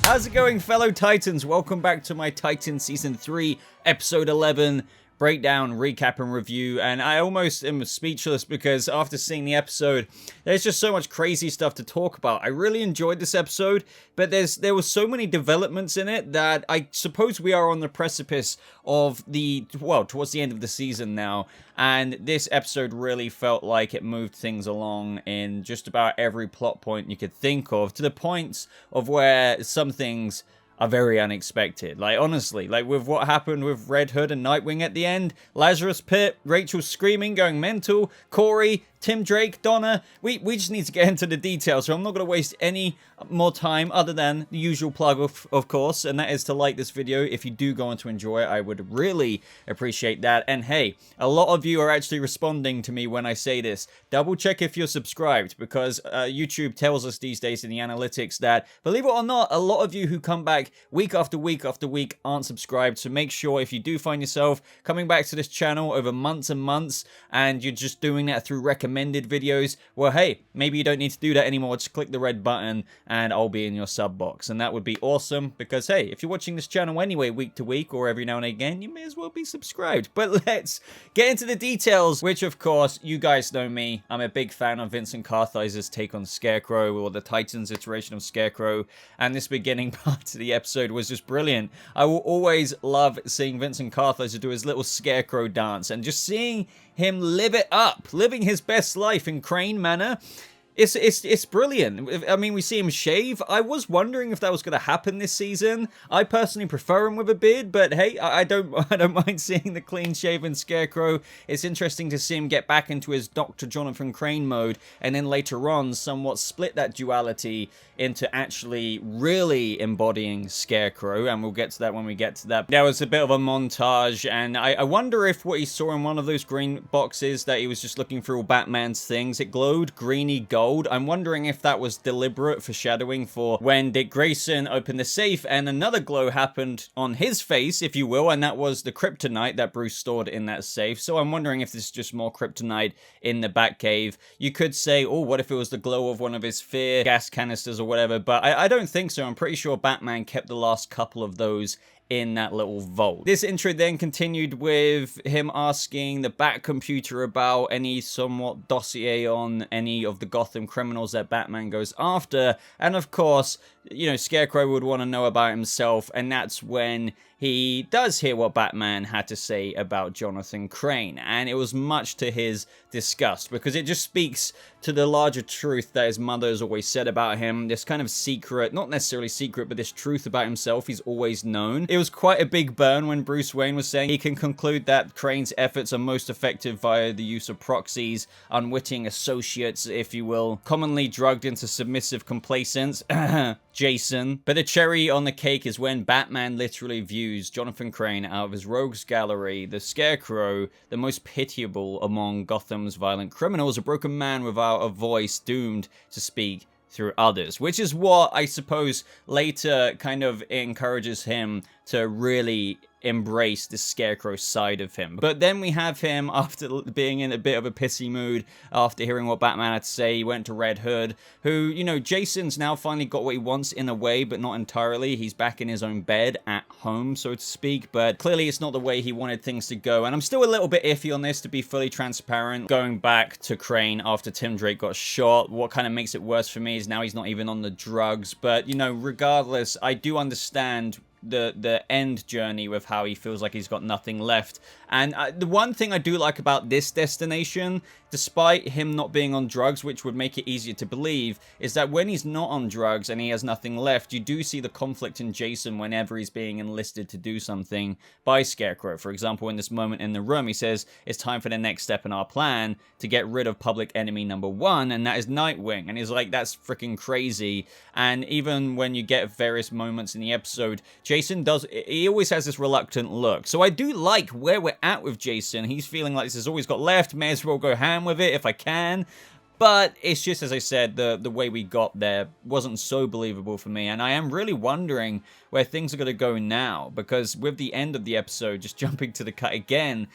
How's it going, fellow Titans? Welcome back to my Titan Season 3, Episode 11 breakdown, recap, and review. And I almost am speechless because after seeing the episode, there's just so much crazy stuff to talk about. I really enjoyed this episode, but there were so many developments in it that I suppose we are on the precipice of towards the end of the season now. And this episode really felt like it moved things along in just about every plot point you could think of, to the points of where some things are very unexpected. Like, honestly, like with what happened with Red Hood and Nightwing at the end, Lazarus Pit, Rachel screaming, going mental, Corey, Tim Drake, Donna, we just need to get into the details, so I'm not going to waste any more time other than the usual plug, of course, and that is to like this video. If you do go on to enjoy it, I would really appreciate that. And hey, a lot of you are actually responding to me when I say this. Double check if you're subscribed, because YouTube tells us these days in the analytics that, believe it or not, a lot of you who come back week after week after week aren't subscribed. So make sure, if you do find yourself coming back to this channel over months and months, and you're just doing that through recommended videos, well, hey, maybe you don't need to do that anymore. Just click the red button and I'll be in your sub box, and that would be awesome, because hey, if you're watching this channel anyway week to week or every now and again, you may as well be subscribed. But let's get into the details, which of course, you guys know me, I'm a big fan of Vincent Kartheiser's take on Scarecrow, or the Titans iteration of Scarecrow, and this beginning part of the episode was just brilliant. I will always love seeing Vincent Kartheiser do his little Scarecrow dance, and just seeing him live it up, living his best life in Crane Manor. It's brilliant. I mean, we see him shave. I was wondering if that was going to happen this season. I personally prefer him with a beard, but hey, I don't mind seeing the clean-shaven Scarecrow. It's interesting to see him get back into his Dr. Jonathan Crane mode, and then later on somewhat split that duality into actually really embodying Scarecrow, and we'll get to that when we get to that. There was a bit of a montage, and I wonder if what he saw in one of those green boxes that he was just looking through all Batman's things, it glowed greeny gold. I'm wondering if that was deliberate foreshadowing for when Dick Grayson opened the safe and another glow happened on his face, if you will, and that was the kryptonite that Bruce stored in that safe. So I'm wondering if this is just more kryptonite in the Batcave. You could say, oh, what if it was the glow of one of his fear gas canisters or whatever, but I don't think so. I'm pretty sure Batman kept the last couple of those in that little vault. This intro then continued with him asking the Bat computer about any somewhat dossier on any of the Gotham criminals that Batman goes after, and of course, you know, Scarecrow would want to know about himself, and that's when he does hear what Batman had to say about Jonathan Crane, and it was much to his disgust, because it just speaks to the larger truth that his mother has always said about him, this kind of secret, not necessarily secret, but this truth about himself he's always known. It was quite a big burn when Bruce Wayne was saying he can conclude that Crane's efforts are most effective via the use of proxies, unwitting associates, if you will, commonly drugged into submissive complaisance. Jason. But the cherry on the cake is when Batman literally views Jonathan Crane out of his rogues gallery, the Scarecrow, the most pitiable among Gotham's violent criminals, a broken man without a voice, doomed to speak through others, which is what I suppose later kind of encourages him to really embrace the Scarecrow side of him. But then we have him, after being in a bit of a pissy mood, after hearing what Batman had to say, he went to Red Hood, who, you know, Jason's now finally got what he wants in a way, but not entirely. He's back in his own bed at home, so to speak, but clearly it's not the way he wanted things to go. And I'm still a little bit iffy on this, to be fully transparent. Going back to Crane after Tim Drake got shot, what kind of makes it worse for me is now he's not even on the drugs. But, you know, regardless, I do understand the end journey with how he feels like he's got nothing left. And the one thing I do like about this destination, despite him not being on drugs, which would make it easier to believe, is that when he's not on drugs and he has nothing left, you do see the conflict in Jason whenever he's being enlisted to do something by Scarecrow. For example, in this moment in the room, he says, it's time for the next step in our plan to get rid of public enemy number one, and that is Nightwing. And he's like, that's freaking crazy. And even when you get various moments in the episode, Jason he always has this reluctant look. So I do like where we're at with Jason. He's feeling like this has always got left, may as well go ham with it if I can. But it's just, as I said, the way we got there wasn't so believable for me. And I am really wondering where things are going to go now. Because with the end of the episode, just jumping to the cut again,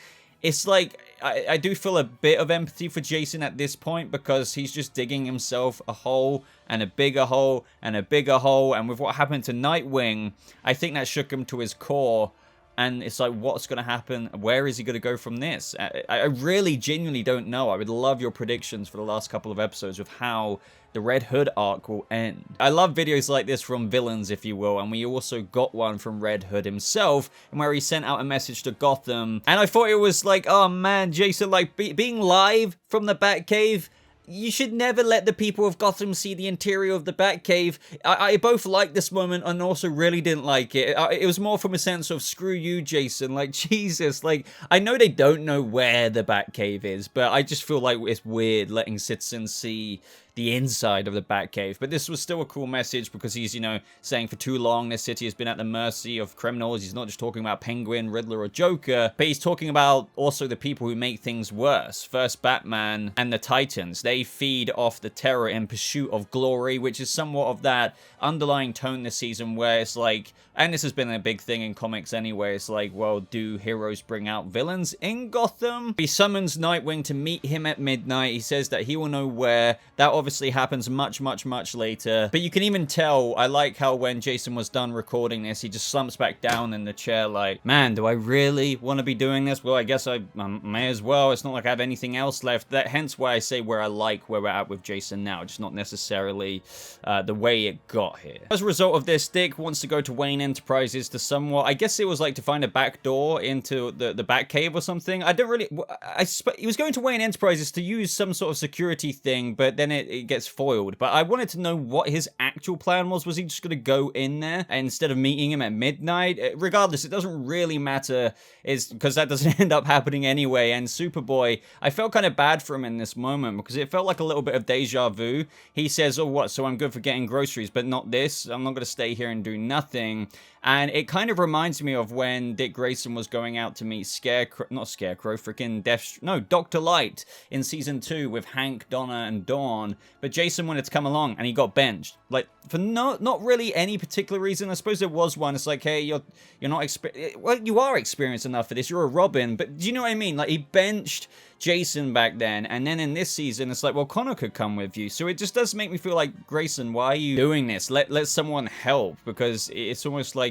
it's like, I do feel a bit of empathy for Jason at this point, because he's just digging himself a hole and a bigger hole and a bigger hole. And with what happened to Nightwing, I think that shook him to his core. And it's like, what's going to happen? Where is he going to go from this? I really genuinely don't know. I would love your predictions for the last couple of episodes of how the Red Hood arc will end. I love videos like this from villains, if you will, and we also got one from Red Hood himself, where he sent out a message to Gotham. And I thought it was like, oh man, Jason, like being live from the Batcave, you should never let the people of Gotham see the interior of the Batcave. I both liked this moment and also really didn't like it. It was more from a sense of, screw you, Jason. Like, Jesus. Like, I know they don't know where the Batcave is, but I just feel like it's weird letting citizens see the inside of the Batcave. But this was still a cool message, because he's, you know, saying for too long this city has been at the mercy of criminals. He's not just talking about Penguin, Riddler, or Joker, but he's talking about also the people who make things worse. First, Batman and the Titans. They feed off the terror in pursuit of glory, which is somewhat of that underlying tone this season, where it's like, and this has been a big thing in comics anyway, it's like, well, do heroes bring out villains in Gotham? He summons Nightwing to meet him at midnight. He says that he will know where. That obviously happens much later. But you can even tell, I like how when Jason was done recording this, he just slumps back down in the chair like, man, do I really want to be doing this? Well, I guess I may as well. It's not like I have anything else left. Hence why I say where we're at with Jason now, just not necessarily the way it got here. As a result of this, Dick wants to go to Wayne Enterprises to somewhat, I guess it was like to find a back door into the Batcave or something. I don't really, he was going to Wayne Enterprises to use some sort of security thing, but then it gets foiled. But I wanted to know what his actual plan was. Was he just going to go in there instead of meeting him at midnight? Regardless, it doesn't really matter, because that doesn't end up happening anyway. And Superboy, I felt kind of bad for him in this moment, because it felt like a little bit of deja vu. He says, oh, what, so I'm good for getting groceries, but not this? I'm not going to stay here and do nothing. And it kind of reminds me of when Dick Grayson was going out to meet Dr. Light in season 2 with Hank, Donna, and Dawn. But Jason wanted to come along and he got benched. Like, for not really any particular reason. I suppose there was one. It's like, hey, you're not well, you are experienced enough for this. You're a Robin. But do you know what I mean? Like, he benched Jason back then, and then in this season it's like, well, Connor could come with you. So it just does make me feel like, Grayson, why are you doing this? Let someone help, because it's almost like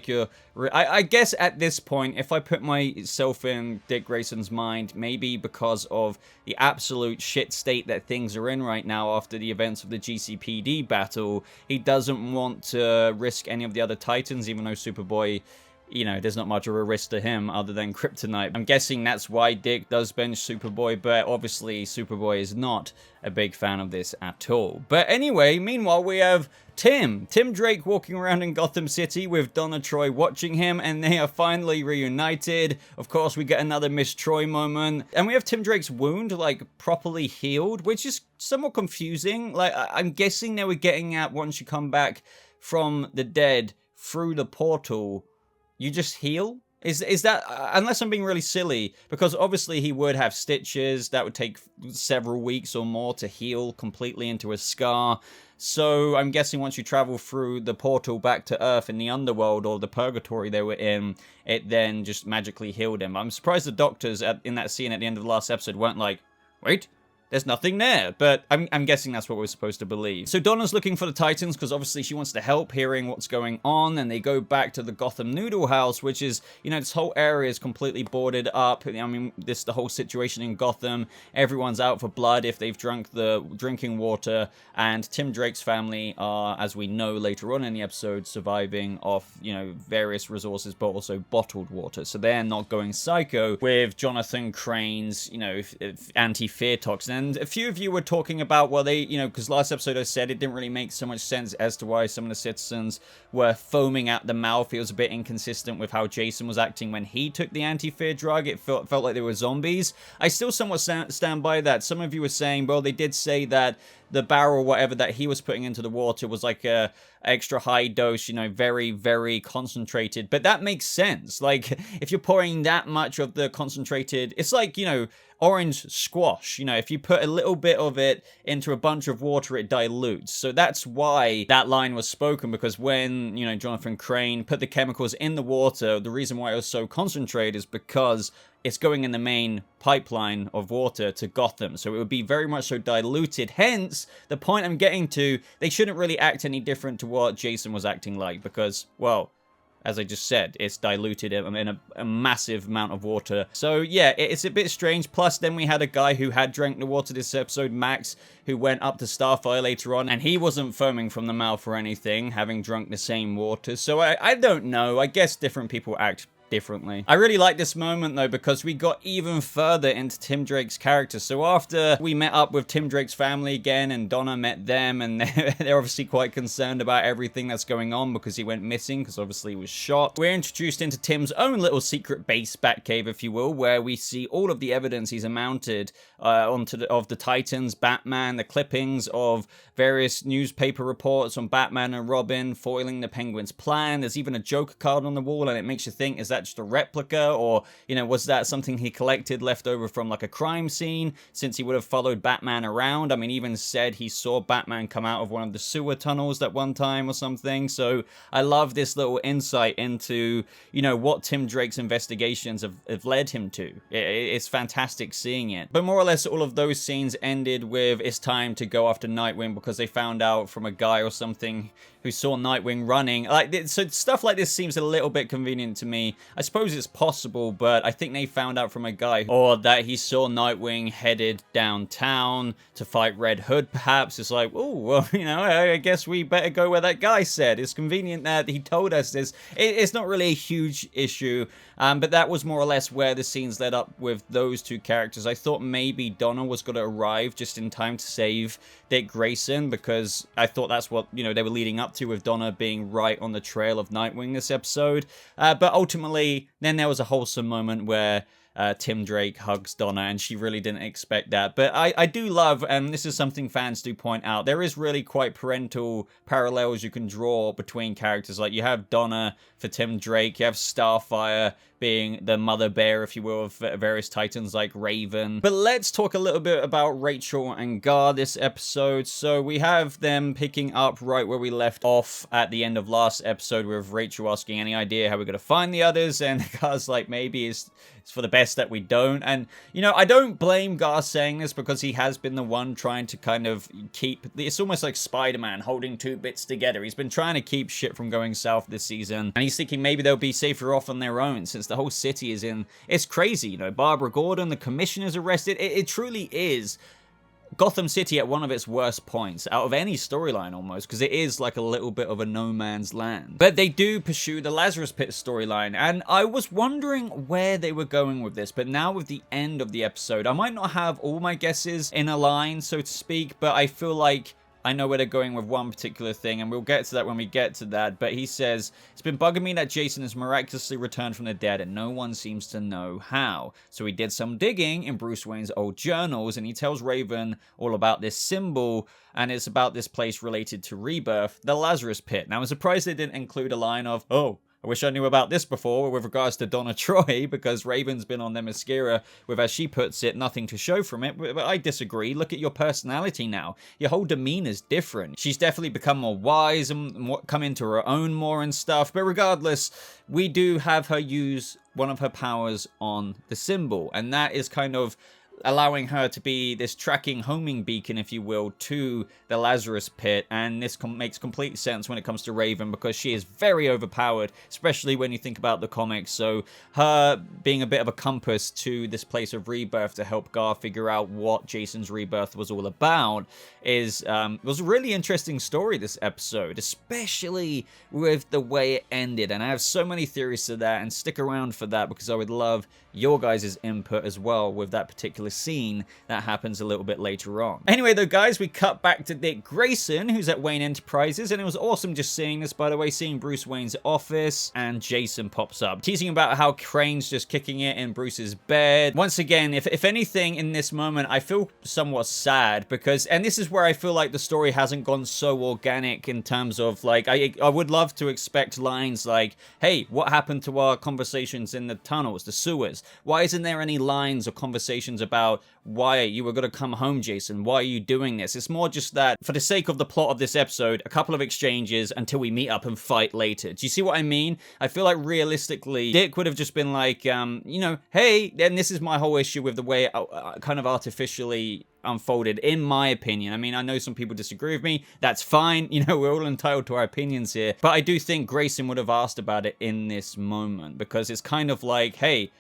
I guess at this point, if I put myself in Dick Grayson's mind, maybe because of the absolute shit state that things are in right now after the events of the GCPD battle, he doesn't want to risk any of the other Titans, even though Superboy, you know, there's not much of a risk to him other than kryptonite. I'm guessing that's why Dick does bench Superboy, but obviously Superboy is not a big fan of this at all. But anyway, meanwhile, we have Tim Drake walking around in Gotham City with Donna Troy watching him, and they are finally reunited. Of course, we get another Miss Troy moment, and we have Tim Drake's wound, like, properly healed, which is somewhat confusing. Like, I'm guessing they were getting at, once you come back from the dead through the portal, you just heal? Is that, unless I'm being really silly, because obviously he would have stitches that would take several weeks or more to heal completely into a scar. So I'm guessing once you travel through the portal back to Earth in the underworld, or the purgatory they were in, it then just magically healed him. I'm surprised the doctors in that scene at the end of the last episode weren't like, wait, there's nothing there, but I'm guessing that's what we're supposed to believe. So Donna's looking for the Titans because obviously she wants to help, hearing what's going on, and they go back to the Gotham Noodle House, which is, you know, this whole area is completely boarded up. I mean, the whole situation in Gotham, everyone's out for blood if they've drunk the drinking water, and Tim Drake's family are, as we know later on in the episode, surviving off, you know, various resources, but also bottled water. So they're not going psycho with Jonathan Crane's, you know, anti-fear toxin. And a few of you were talking about, well, they, you know, because last episode I said it didn't really make so much sense as to why some of the citizens were foaming at the mouth. It was a bit inconsistent with how Jason was acting when he took the anti-fear drug. It felt like they were zombies. I still somewhat stand by that. Some of you were saying, well, they did say that the barrel, whatever, that he was putting into the water was like a extra high dose, you know, very, very concentrated. But that makes sense. Like, if you're pouring that much of the concentrated, it's like, you know, orange squash. You know, if you put a little bit of it into a bunch of water, it dilutes. So that's why that line was spoken, because when, you know, Jonathan Crane put the chemicals in the water, the reason why it was so concentrated is because it's going in the main pipeline of water to Gotham, so it would be very much so diluted. Hence, the point I'm getting to, they shouldn't really act any different to what Jason was acting like, because, well, as I just said, it's diluted in a massive amount of water. So yeah, it's a bit strange. Plus, then we had a guy who had drank the water this episode, Max, who went up to Starfire later on, and he wasn't foaming from the mouth or anything, having drunk the same water. So I don't know. I guess different people act differently. I really like this moment though, because we got even further into Tim Drake's character. So after we met up with Tim Drake's family again and Donna met them, and they're obviously quite concerned about everything that's going on because he went missing, because obviously he was shot. We're introduced into Tim's own little secret base, Batcave if you will, where we see all of the evidence he's mounted of the Titans, Batman, the clippings of various newspaper reports on Batman and Robin foiling the Penguin's plan. There's even a Joker card on the wall, and it makes you think, is that just a replica, or, you know, was that something he collected left over from like a crime scene, since he would have followed Batman around? I mean, even said he saw Batman come out of one of the sewer tunnels that one time or something. So I love this little insight into, you know, what Tim Drake's investigations have led him to. It's fantastic seeing it. But more or less all of those scenes ended with, it's time to go after Nightwing, because they found out from a guy or something who saw Nightwing running. So stuff like this seems a little bit convenient to me. I suppose it's possible, but I think they found out from a guy, or that he saw Nightwing headed downtown to fight Red Hood, perhaps. It's like, oh, well, you know, I guess we better go where that guy said. It's convenient that he told us this. It's not really a huge issue, but that was more or less where the scenes led up with those two characters. I thought maybe Donna was going to arrive just in time to save Dick Grayson, because I thought that's what, you know, they were leading up to, with Donna being right on the trail of Nightwing this episode. But ultimately, then there was a wholesome moment where Tim Drake hugs Donna, and she really didn't expect that. But I do love, and this is something fans do point out, there is really quite parental parallels you can draw between characters. Like, you have Donna for Tim Drake, you have Starfire being the mother bear, if you will, of various Titans like Raven. But let's talk a little bit about Rachel and Gar this episode. So we have them picking up right where we left off at the end of last episode, with Rachel asking any idea how we're going to find the others, and Gar's like, maybe it's for the best that we don't. And, you know, I don't blame Gar saying this, because he has been the one trying to kind of keep, it's almost like Spider-Man holding two bits together. He's been trying to keep shit from going south this season, and he's thinking maybe they'll be safer off on their own, since the whole city is in, it's crazy, you know, Barbara Gordon, the commissioner's arrested. It truly is Gotham City at one of its worst points out of any storyline almost, because it is like a little bit of a no man's land. But they do pursue the Lazarus Pit storyline, and I was wondering where they were going with this, but now with the end of the episode, I might not have all my guesses in a line, so to speak, but I feel like I know where they're going with one particular thing, and we'll get to that when we get to that. But he says, it's been bugging me that Jason has miraculously returned from the dead, and no one seems to know how. So he did some digging in Bruce Wayne's old journals, and he tells Raven all about this symbol, and it's about this place related to Rebirth, the Lazarus Pit. Now, I'm surprised they didn't include a line of, oh, I wish I knew about this before, with regards to Donna Troy, because Raven's been on Themyscira with, as she puts it, nothing to show from it. But I disagree. Look at your personality now. Your whole demeanor's different. She's definitely become more wise and come into her own more and stuff. But regardless, we do have her use one of her powers on the symbol, and that is kind of allowing her to be this tracking homing beacon, if you will, to the Lazarus Pit. And this makes complete sense when it comes to Raven, because she is very overpowered, especially when you think about the comics. So her being a bit of a compass to this place of rebirth to help Gar figure out what Jason's rebirth was all about was a really interesting story this episode, especially with the way it ended. And I have so many theories to that, and stick around for that, because I would love your guys' input as well with that particular scene that happens a little bit later on. Anyway though, guys, we cut back to Dick Grayson, who's at Wayne Enterprises, and it was awesome just seeing this, by the way, seeing Bruce Wayne's office, and Jason pops up, teasing about how Crane's just kicking it in Bruce's bed. Once again, if anything in this moment, I feel somewhat sad, because, and this is where I feel like the story hasn't gone so organic in terms of, like, I would love to expect lines like, hey, what happened to our conversations in the tunnels, the sewers? Why isn't there any lines or conversations about about why you were going to come home, Jason. Why are you doing this? It's more just that, for the sake of the plot of this episode, a couple of exchanges until we meet up and fight later. Do you see what I mean? I feel like realistically, Dick would have just been like, you know, hey, then this is my whole issue with the way it kind of artificially unfolded, in my opinion. I mean, I know some people disagree with me. That's fine. You know, we're all entitled to our opinions here. But I do think Grayson would have asked about it in this moment, because it's kind of like, hey,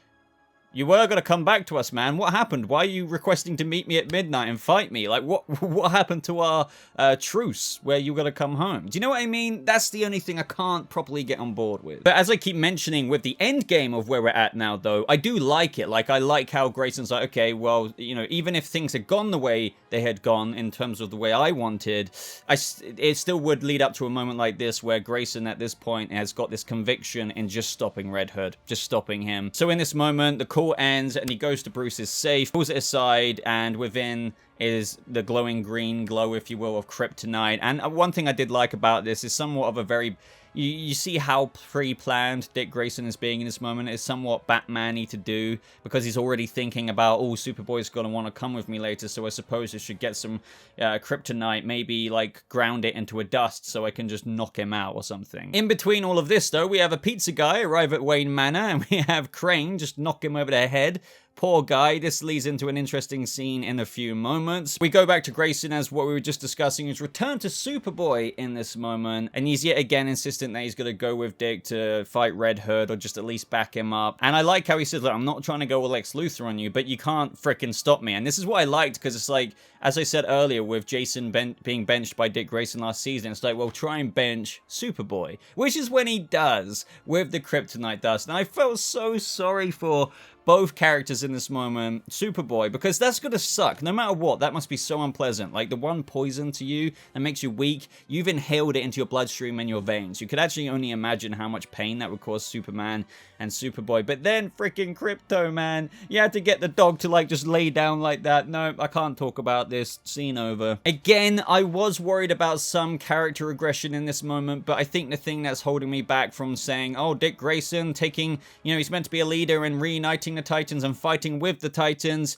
you were going to come back to us, man. What happened? Why are you requesting to meet me at midnight and fight me? Like, what happened to our truce where you were going to come home? Do you know what I mean? That's the only thing I can't properly get on board with. But as I keep mentioning with the end game of where we're at now, though, I do like it. Like, I like how Grayson's like, okay, well, you know, even if things had gone the way they had gone in terms of the way I wanted, it still would lead up to a moment like this where Grayson at this point has got this conviction in just stopping Red Hood, just stopping him. So in this moment, the call ends and he goes to Bruce's safe, pulls it aside, and within is the glowing green glow, if you will, of kryptonite. And one thing I did like about this is somewhat of a very... You see how pre-planned Dick Grayson is being in this moment. It's somewhat Batman-y to do, because he's already thinking about, oh, Superboy's going to want to come with me later, so I suppose I should get some kryptonite, maybe, like, ground it into a dust so I can just knock him out or something. In between all of this, though, we have a pizza guy arrive at Wayne Manor, and we have Crane just knock him over the head. Poor guy. This leads into an interesting scene in a few moments. We go back to Grayson, as what we were just discussing is return to Superboy in this moment, and he's yet again insistent that he's going to go with Dick to fight Red Hood, or just at least back him up. And I like how he says, look, I'm not trying to go with Lex Luthor on you, but you can't frickin' stop me. And this is what I liked, because it's like, as I said earlier with Jason being benched by Dick Grayson last season, it's like, well, try and bench Superboy, which is when he does with the kryptonite dust. And I felt so sorry for both characters in this moment, Superboy, because that's gonna suck. No matter what, that must be so unpleasant. Like, the one poison to you that makes you weak, you've inhaled it into your bloodstream and your veins. You could actually only imagine how much pain that would cause Superman and Superboy. But then freaking Krypto, man, you had to get the dog to, like, just lay down like that. No, I can't talk about this. Scene over. Again, I was worried about some character regression in this moment, but I think the thing that's holding me back from saying, oh, Dick Grayson taking, you know, he's meant to be a leader and reuniting the Titans and fighting with the Titans,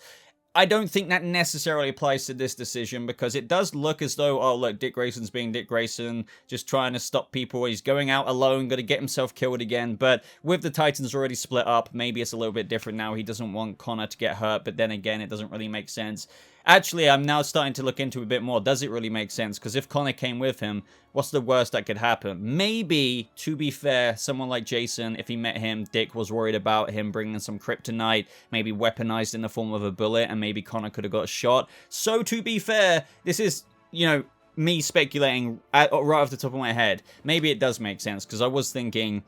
I don't think that necessarily applies to this decision, because it does look as though, oh, look, Dick Grayson's being Dick Grayson, just trying to stop people. He's going out alone, going to get himself killed again. But with the Titans already split up, maybe it's a little bit different now. He doesn't want Connor to get hurt, but then again, it doesn't really make sense. Actually, I'm now starting to look into it a bit more. Does it really make sense? Because if Connor came with him, what's the worst that could happen? Maybe, to be fair, someone like Jason, if he met him, Dick was worried about him bringing some kryptonite, maybe weaponized in the form of a bullet, and maybe Connor could have got shot. So, to be fair, this is, you know, me speculating right off the top of my head. Maybe it does make sense, because I was thinking,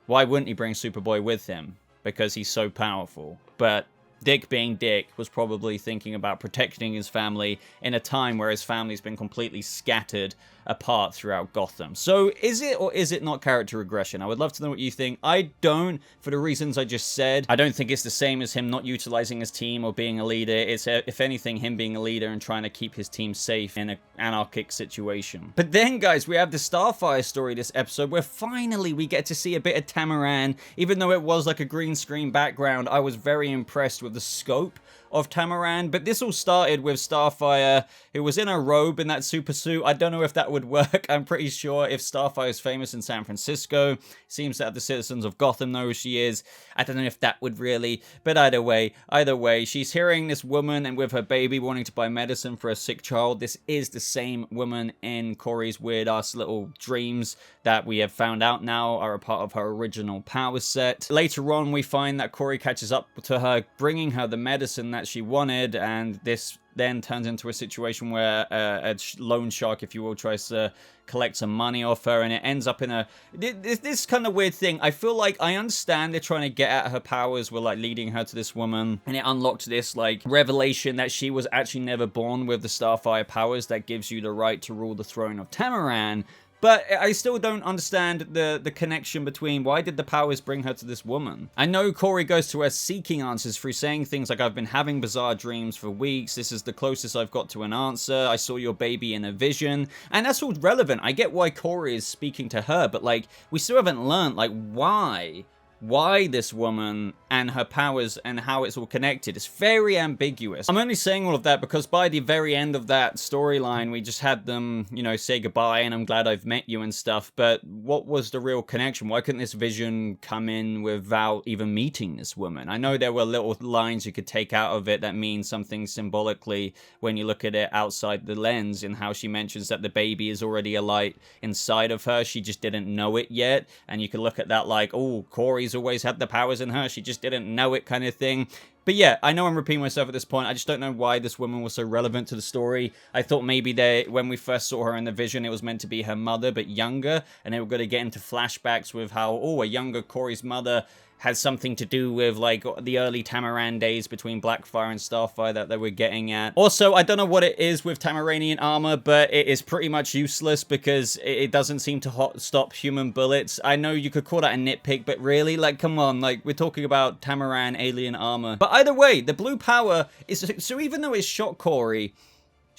why wouldn't he bring Superboy with him? Because he's so powerful. But Dick, being Dick, was probably thinking about protecting his family in a time where his family's been completely scattered apart throughout Gotham. So is it or is it not character regression? I would love to know what you think. I don't, for the reasons I just said. I don't think it's the same as him not utilizing his team or being a leader. It's, if anything, him being a leader and trying to keep his team safe in an anarchic situation. But then, guys, we have the Starfire story this episode, where finally we get to see a bit of Tamaran. Even though it was like a green screen background, I was very impressed with the scope of Tamaran. But this all started with Starfire, who was in a robe in that super suit. I don't know if that would work. I'm pretty sure if Starfire is famous in San Francisco, seems that the citizens of Gotham know who she is. I don't know if that would really, but either way, she's hearing this woman and with her baby wanting to buy medicine for a sick child. This is the same woman in Corey's weird-ass little dreams that we have found out now are a part of her original power set. Later on, we find that Corey catches up to her, bringing her the medicine that she wanted, and this then turns into a situation where a loan shark, if you will, tries to collect some money off her, and it ends up in this kind of weird thing. I feel like I understand they're trying to get at her powers, we're like leading her to this woman, and it unlocked this like revelation that she was actually never born with the Starfire powers that gives you the right to rule the throne of Tamaran. But I still don't understand the connection between why did the powers bring her to this woman? I know Corey goes to her seeking answers through saying things like, I've been having bizarre dreams for weeks. This is the closest I've got to an answer. I saw your baby in a vision. And that's all relevant. I get why Corey is speaking to her, but like, we still haven't learned like why why this woman and her powers and how it's all connected. It's very ambiguous. I'm only saying all of that because by the very end of that storyline, we just had them, you know, say goodbye and I'm glad I've met you and stuff. But what was the real connection? Why couldn't this vision come in without even meeting this woman? I know there were little lines you could take out of it that mean something symbolically when you look at it outside the lens, and how she mentions that the baby is already a light inside of her. She just didn't know it yet. And you can look at that like, oh, Corey's always had the powers in her. She just didn't know it kind of thing. But yeah, I know I'm repeating myself at this point. I just don't know why this woman was so relevant to the story. I thought maybe when we first saw her in the vision, it was meant to be her mother, but younger. And they were going to get into flashbacks with how, oh, a younger Corey's mother has something to do with, like, the early Tamaran days between Blackfire and Starfire that they were getting at. Also, I don't know what it is with Tamaranian armor, but it is pretty much useless because it doesn't seem to stop human bullets. I know you could call that a nitpick, but really, like, come on, like, we're talking about Tamaran alien armor. But either way, the blue power is, so even though it shot Corey,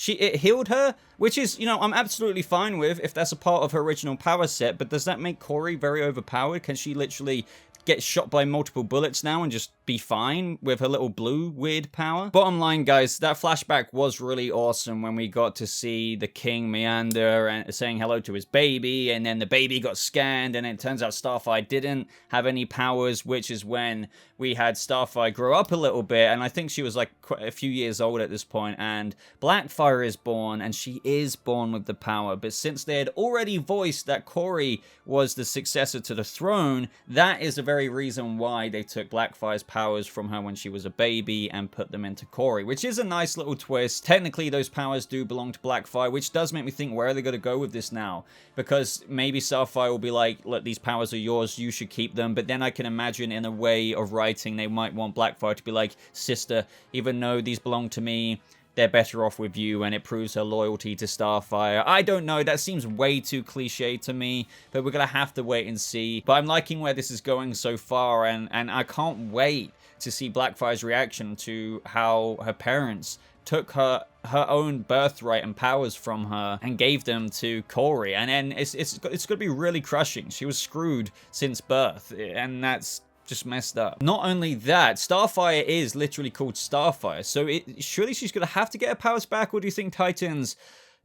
it healed her, which is, you know, I'm absolutely fine with if that's a part of her original power set, but does that make Corey very overpowered? Can she literally get shot by multiple bullets now and just be fine with her little blue weird power? Bottom line, guys, that flashback was really awesome when we got to see the king meander and saying hello to his baby, and then the baby got scanned, and it turns out Starfire didn't have any powers, which is when we had Starfire grow up a little bit, and I think she was like quite a few years old at this point, and Blackfire is born, and she is born with the power. But since they had already voiced that Corey was the successor to the throne, that is the very reason why they took Blackfire's powers from her when she was a baby and put them into Corey, which is a nice little twist. Technically, those powers do belong to Blackfire, which does make me think, where are they going to go with this now? Because maybe Starfire will be like, look, these powers are yours, you should keep them. But then I can imagine in a way of writing, they might want Blackfire to be like, sister, even though these belong to me, they're better off with you, and it proves her loyalty to Starfire. I don't know, that seems way too cliche to me, but we're gonna have to wait and see. But I'm liking where this is going so far, and I can't wait to see Blackfire's reaction to how her parents took her own birthright and powers from her and gave them to Corey. And then it's gonna be really crushing. She was screwed since birth, and that's just messed up. Not only that, Starfire is literally called Starfire, so surely she's gonna have to get her powers back. Or do you think Titans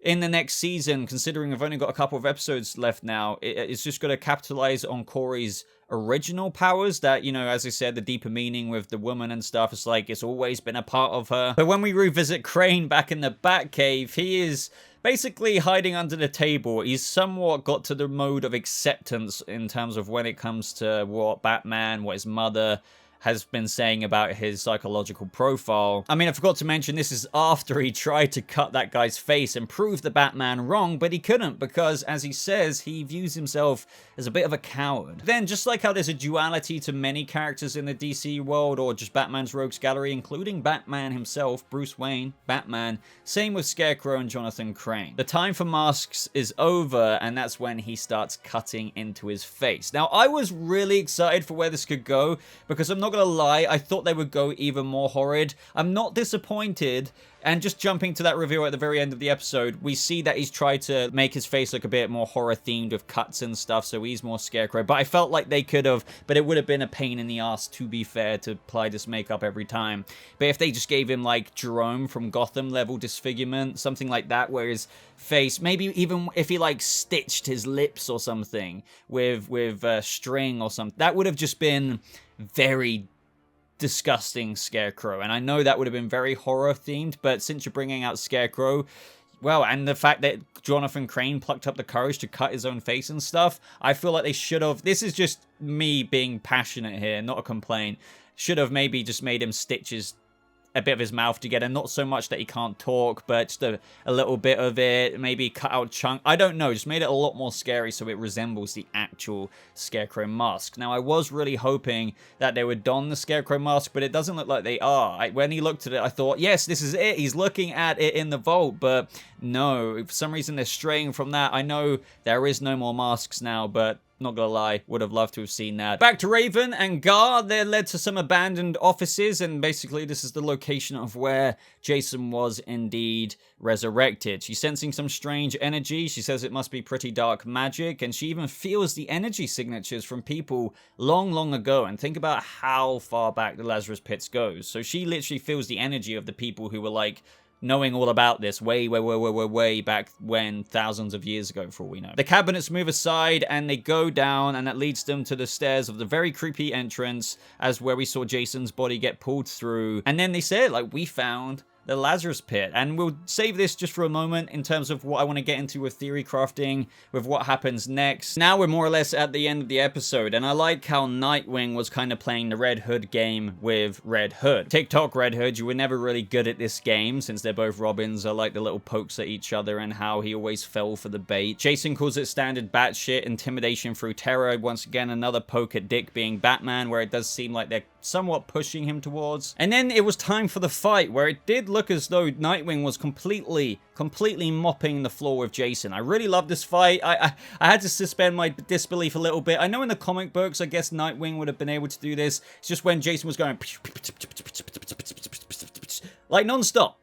in the next season, considering we've only got a couple of episodes left now, it's just gonna capitalize on Corey's original powers that, you know, as I said, the deeper meaning with the woman and stuff, it's like it's always been a part of her. But when we revisit Crane back in the Batcave, he is basically hiding under the table. He's somewhat got to the mode of acceptance in terms of when it comes to what Batman, what his mother has been saying about his psychological profile. I mean, I forgot to mention, this is after he tried to cut that guy's face and prove the Batman wrong, but he couldn't because, as he says, he views himself as a bit of a coward. Then, just like how there's a duality to many characters in the DC world, or just Batman's rogues gallery, including Batman himself, Bruce Wayne, Batman, same with Scarecrow and Jonathan Crane. The time for masks is over, and that's when he starts cutting into his face. Now, I was really excited for where this could go, because I'm not gonna lie, I thought they would go even more horrid. I'm not disappointed. And just jumping to that reveal at the very end of the episode, we see that he's tried to make his face look a bit more horror themed with cuts and stuff, so he's more Scarecrow. But I felt like they could have, but it would have been a pain in the ass, to be fair, to apply this makeup every time. But if they just gave him like Jerome from Gotham level disfigurement, something like that, where his face, maybe even if he like stitched his lips or something with string or something, that would have just been very disgusting Scarecrow. And I know that would have been very horror themed, but since you're bringing out Scarecrow, well, and the fact that Jonathan Crane plucked up the courage to cut his own face and stuff, I feel like they should have, this is just me being passionate here, not a complaint, should have maybe just made him stitch a bit of his mouth together, not so much that he can't talk, but just a little bit of it, maybe cut out chunk, I don't know, just made it a lot more scary so it resembles the actual Scarecrow mask. Now, I was really hoping that they would don the Scarecrow mask, but it doesn't look like they are. When he looked at it, I thought, yes, this is it, he's looking at it in the vault, but no, for some reason they're straying from that. I know there is no more masks now, but Not gonna lie, would have loved to have seen that. Back to Raven and Gar. They're led to some abandoned offices, and basically this is the location of where Jason was indeed resurrected. She's sensing some strange energy. She says it must be pretty dark magic, and she even feels the energy signatures from people long, long ago. And think about how far back the Lazarus Pits goes. So she literally feels the energy of the people who were like, knowing all about this way back when, thousands of years ago, for all we know. The cabinets move aside and they go down, and that leads them to the stairs of the very creepy entrance, as where we saw Jason's body get pulled through. And then they said, like, we found the Lazarus Pit. And we'll save this just for a moment in terms of what I want to get into with theory crafting, with what happens next. Now we're more or less at the end of the episode, and I like how Nightwing was kind of playing the Red Hood game with Red Hood. TikTok Red Hood, you were never really good at this game, since they're both Robins. I like the little pokes at each other and how he always fell for the bait. Jason calls it standard batshit intimidation through terror. Once again, another poke at Dick being Batman, where it does seem like they're somewhat pushing him towards. And then it was time for the fight, where it did look as though Nightwing was completely mopping the floor with Jason. I really love this fight. I had to suspend my disbelief a little bit. I know in the comic books, I guess Nightwing would have been able to do this. It's just when Jason was going like non-stop,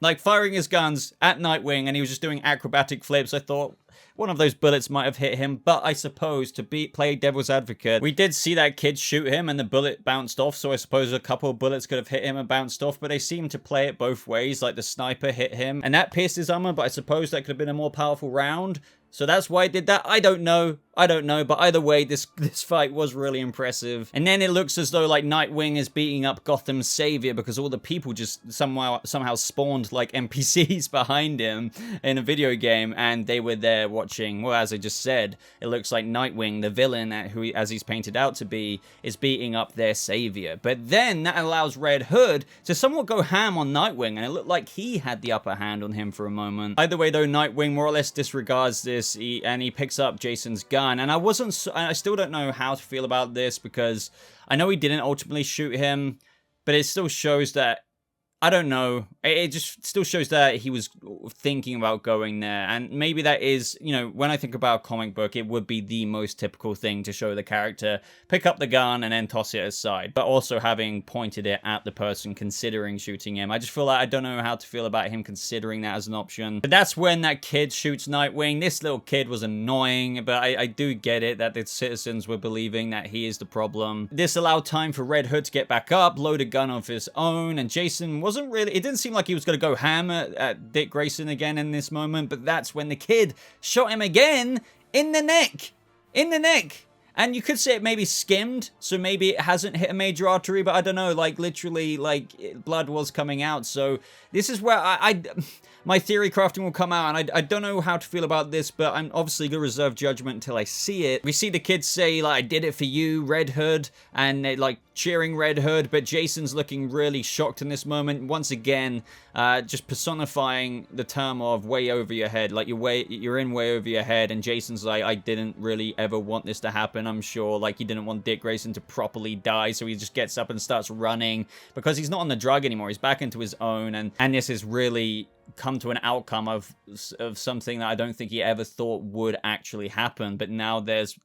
like firing his guns at Nightwing, and he was just doing acrobatic flips. I thought one of those bullets might have hit him, but I suppose to play devil's advocate, we did see that kid shoot him and the bullet bounced off, so I suppose a couple of bullets could have hit him and bounced off, but they seem to play it both ways. Like the sniper hit him and that pierced his armor, but I suppose that could have been a more powerful round. So that's why I did that. I don't know, but either way, this fight was really impressive. And then it looks as though like Nightwing is beating up Gotham's savior, because all the people just somehow spawned like NPCs behind him in a video game, and they were there watching. Well, as I just said, it looks like Nightwing, the villain, who as he's painted out to be, is beating up their savior. But then that allows Red Hood to somewhat go ham on Nightwing, and it looked like he had the upper hand on him for a moment. Either way though, Nightwing more or less disregards this. He picks up Jason's gun, and I still don't know how to feel about this, because I know he didn't ultimately shoot him, but it still shows that, I don't know, it just still shows that he was thinking about going there. And maybe that is, you know, when I think about a comic book, it would be the most typical thing to show the character pick up the gun and then toss it aside, but also having pointed it at the person considering shooting him. I just feel like I don't know how to feel about him considering that as an option. But that's when that kid shoots Nightwing. This little kid was annoying, but I do get it that the citizens were believing that he is the problem. This allowed time for Red Hood to get back up, load a gun of his own, and Jason wasn't really, it didn't seem like he was going to go ham at Dick Grayson again in this moment, but that's when the kid shot him again in the neck. And you could say it maybe skimmed, so maybe it hasn't hit a major artery, but I don't know, like literally, like blood was coming out. So this is where my theory crafting will come out, and I don't know how to feel about this, but I'm obviously going to reserve judgment until I see it. We see the kids say, like, I did it for you, Red Hood, and they like cheering Red Hood, but Jason's looking really shocked in this moment. Once again, just personifying the term of way over your head, like you're in way over your head, and Jason's like, I didn't really ever want this to happen, I'm sure. Like, he didn't want Dick Grayson to properly die, so he just gets up and starts running, because he's not on the drug anymore, he's back into his own, and this is really come to an outcome of something that I don't think he ever thought would actually happen. But now there's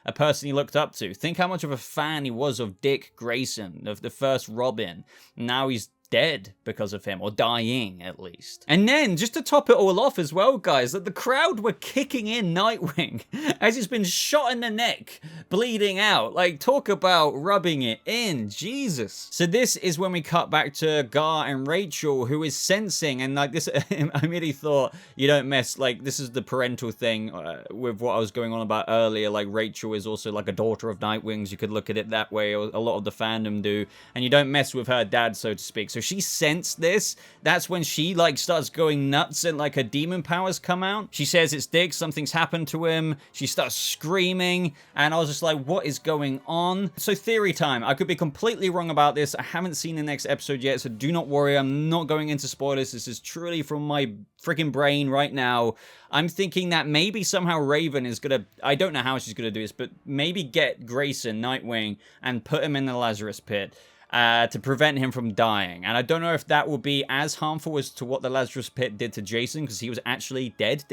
a person he looked up to. Think how much of a fan he was of Dick Grayson, of the first Robin. Now he's dead because of him, or dying at least. And then, just to top it all off as well, guys, that the crowd were kicking in Nightwing as he's been shot in the neck, bleeding out. Like, talk about rubbing it in, Jesus. So this is when we cut back to Gar and Rachel, who is sensing, and like this, I immediately thought, you don't mess, like, this is the parental thing with what I was going on about earlier. Like, Rachel is also like a daughter of Nightwing's, you could look at it that way, or a lot of the fandom do, and you don't mess with her dad, so to speak. So she sensed this. That's when she like starts going nuts and like her demon powers come out. She says it's Dick, something's happened to him. She starts screaming, and I was just like, what is going on? So theory time. I could be completely wrong about this. I haven't seen the next episode yet, so do not worry. I'm not going into spoilers. This is truly from my freaking brain right now. I'm thinking that maybe somehow Raven is gonna, I don't know how she's gonna do this, but maybe get Grayson, Nightwing, and put him in the Lazarus Pit. to prevent him from dying. And I don't know if that will be as harmful as to what the Lazarus Pit did to Jason, because he was actually dead.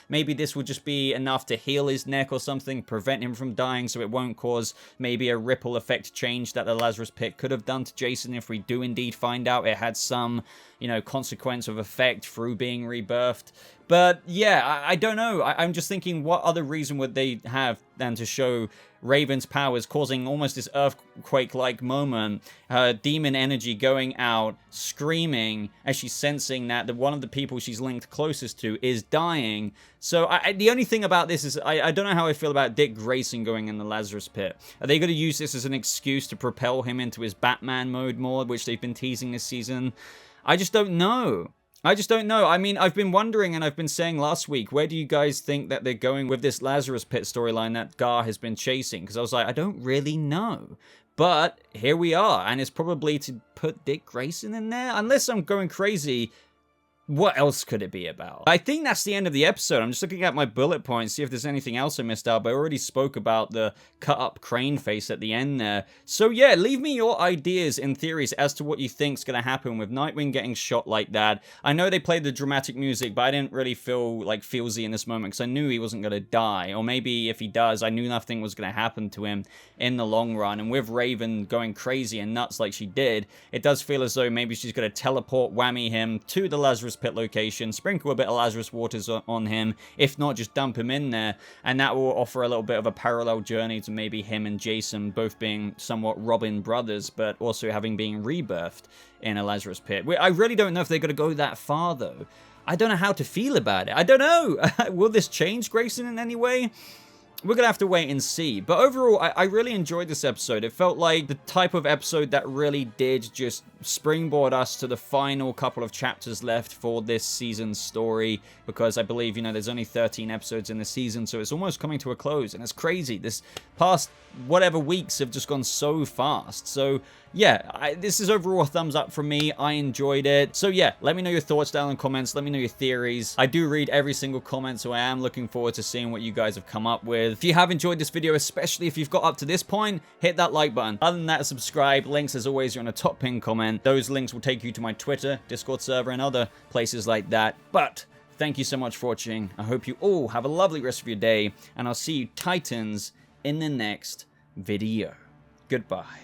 Maybe this will just be enough to heal his neck or something, prevent him from dying, so it won't cause maybe a ripple effect change that the Lazarus Pit could have done to Jason if we do indeed find out it had some, you know, consequence of effect through being rebirthed. But yeah, I don't know. I'm just thinking, what other reason would they have than to show Raven's powers causing almost this earthquake-like moment, her demon energy going out, screaming as she's sensing that one of the people she's linked closest to is dying. So the only thing about this is I don't know how I feel about Dick Grayson going in the Lazarus Pit. Are they going to use this as an excuse to propel him into his Batman mode more, which they've been teasing this season? I just don't know. I mean, I've been wondering, and I've been saying last week, where do you guys think that they're going with this Lazarus Pit storyline that Gar has been chasing? Because I was like, I don't really know. But here we are, and it's probably to put Dick Grayson in there? Unless I'm going crazy, what else could it be about? I think that's the end of the episode. I'm just looking at my bullet points, see if there's anything else I missed out, but I already spoke about the cut-up crane face at the end there. So yeah, leave me your ideas and theories as to what you think's gonna happen with Nightwing getting shot like that. I know they played the dramatic music, but I didn't really feel like feelsy in this moment, because I knew he wasn't gonna die. Or maybe if he does, I knew nothing was gonna happen to him in the long run. And with Raven going crazy and nuts like she did, it does feel as though maybe she's gonna teleport whammy him to the Lazarus Pit location, sprinkle a bit of Lazarus waters on him, if not just dump him in there, and that will offer a little bit of a parallel journey to maybe him and Jason both being somewhat Robin brothers, but also having been rebirthed in a Lazarus Pit. I really don't know if they're going to go that far, though. I don't know how to feel about it. I don't know. Will this change Grayson in any way? We're going to have to wait and see. But overall, I really enjoyed this episode. It felt like the type of episode that really did just springboard us to the final couple of chapters left for this season's story. Because I believe, you know, there's only 13 episodes in the season, so it's almost coming to a close. And it's crazy. This past whatever weeks have just gone so fast. So yeah, this is overall a thumbs up from me. I enjoyed it. So yeah, let me know your thoughts down in the comments. Let me know your theories. I do read every single comment, so I am looking forward to seeing what you guys have come up with. If you have enjoyed this video, especially if you've got up to this point, hit that like button. Other than that, subscribe. Links, as always, are in a top pinned comment. Those links will take you to my Twitter, Discord server, and other places like that. But thank you so much for watching. I hope you all have a lovely rest of your day, and I'll see you Titans in the next video. Goodbye.